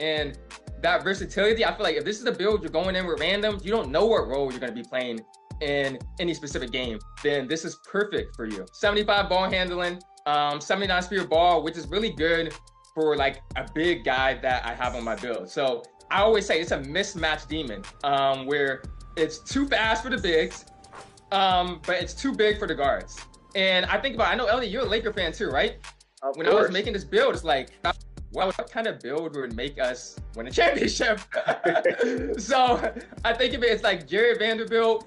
And that versatility, I feel like if this is a build you're going in with randoms, you don't know what role you're going to be playing in any specific game, then this is perfect for you. 75 ball handling, 79 speed ball, which is really good for like a big guy that I have on my build. So I always say it's a mismatch demon, where it's too fast for the bigs, but it's too big for the guards. And I think about, I know Ellie, you're a Laker fan too, right? When I was making this build, it's like, what kind of build would make us win a championship? So I think of it as like Jared Vanderbilt,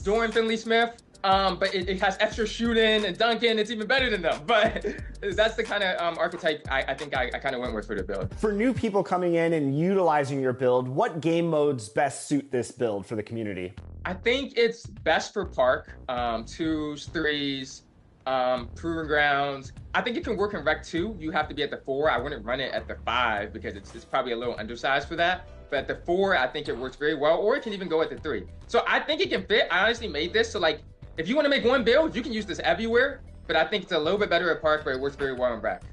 Dorian Finley-Smith, but it has extra shooting and dunking. It's even better than them. But that's the kind of archetype I think I kind of went with for the build. For new people coming in and utilizing your build, what game modes best suit this build for the community? I think it's best for park, 2s, 3s, proving grounds. I think it can work in rec 2. You have to be at the 4. I wouldn't run it at the 5 because it's probably a little undersized for that. But at the 4, I think it works very well, or it can even go at the 3. So I think it can fit. I honestly made this so like, if you want to make one build, you can use this everywhere, but I think it's a little bit better at park, but it works very well in rec.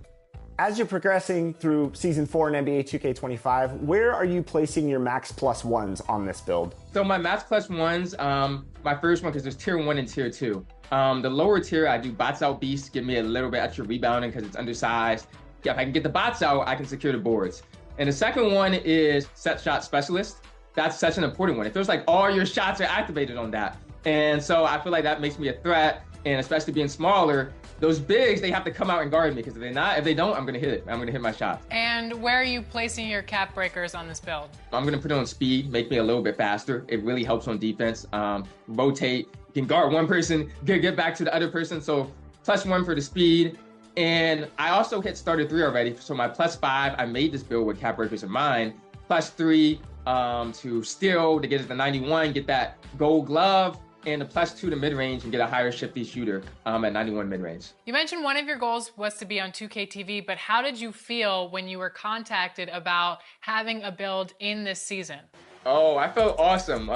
As you're progressing through Season 4 in NBA 2K25, where are you placing your max plus ones on this build? So my max plus ones, my first one, because there's tier 1 and tier 2. The lower tier, I do bots out beast, give me a little bit extra rebounding because it's undersized. Yeah, if I can get the bots out, I can secure the boards. And the second one is set shot specialist. That's such an important one. It feels like all your shots are activated on that. And so I feel like that makes me a threat. And especially being smaller, those bigs, they have to come out and guard me because if they don't, I'm gonna hit it. I'm gonna hit my shots. And where are you placing your cap breakers on this build? I'm gonna put it on speed, make me a little bit faster. It really helps on defense. Rotate, you can guard one person, get back to the other person. So +1 for the speed. And I also hit starter 3 already. So my +5, I made this build with cap breakers in mind. +3 to steal, to get it to 91, get that gold glove, and a +2 to mid-range and get a higher shifty shooter at 91 mid-range. You mentioned one of your goals was to be on 2K TV, but how did you feel when you were contacted about having a build in this season? Oh, I felt awesome.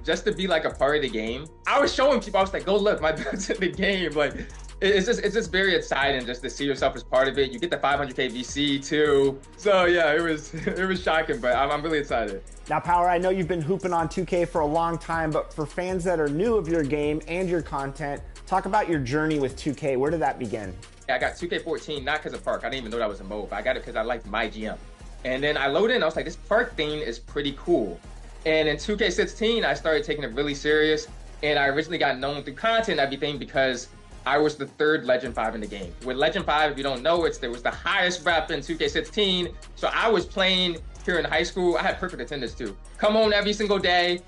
Just to be like a part of the game. I was showing people, I was like, go look, my build's in the game. Like, it's just very exciting just to see yourself as part of it. You get the 500K VC too. So yeah, it was shocking, but I'm really excited. Now, Power, I know you've been hooping on 2K for a long time, but for fans that are new of your game and your content, talk about your journey with 2K. Where did that begin? I got 2K14 not because of Park. I didn't even know that was a mode, but I got it because I liked my GM. And then I loaded in, I was like, this Park thing is pretty cool. And in 2K16, I started taking it really serious. And I originally got known through content and everything because I was the 3rd Legend 5 in the game. With Legend 5, if you don't know, there was the highest rep in 2K16. So I was playing here in high school. I had perfect attendance too. Come home every single day.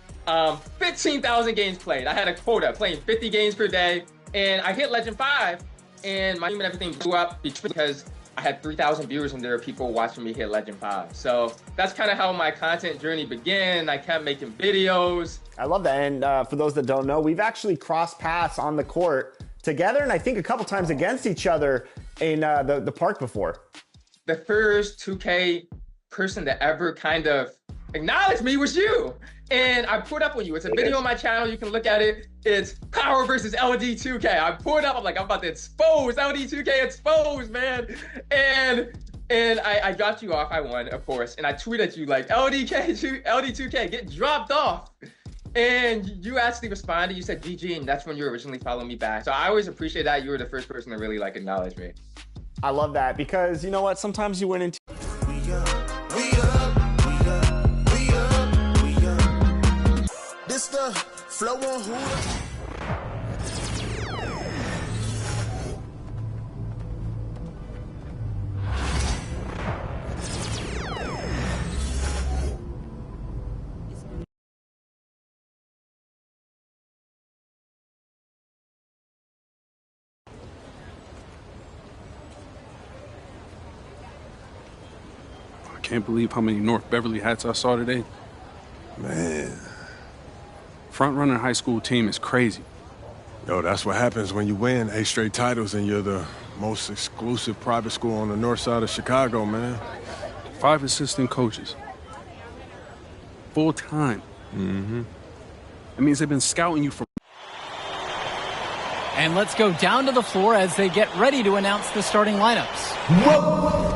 15,000 games played. I had a quota, playing 50 games per day. And I hit Legend 5, and my team and everything blew up because I had 3,000 viewers and there were people watching me hit Legend 5. So that's kind of how my content journey began. I kept making videos. I love that. And for those that don't know, we've actually crossed paths on the court together, and I think a couple times against each other in the park before. The first 2K person that ever kind of acknowledged me was you. And I put up on you. It's a video on my channel. You can look at it. It's Power versus LD2K. I put up, I'm like, I'm about to expose LD2K, expose, man. And I dropped you off. I won, of course. And I tweeted at you like, LD2K, get dropped off. And you actually responded. You said GG, and that's when you originally followed me back. So I always appreciate that. You were the first person to really like acknowledge me. I love that because you know what? Sometimes you went into This the flow on Hooter. I can't believe how many North Beverly hats I saw today. Man. Front runner high school team is crazy. Yo, that's what happens when you win 8 straight titles and you're the most exclusive private school on the north side of Chicago, man. 5 assistant coaches. Full time. Mm-hmm. That means they've been scouting you for... And let's go down to the floor as they get ready to announce the starting lineups. Whoa.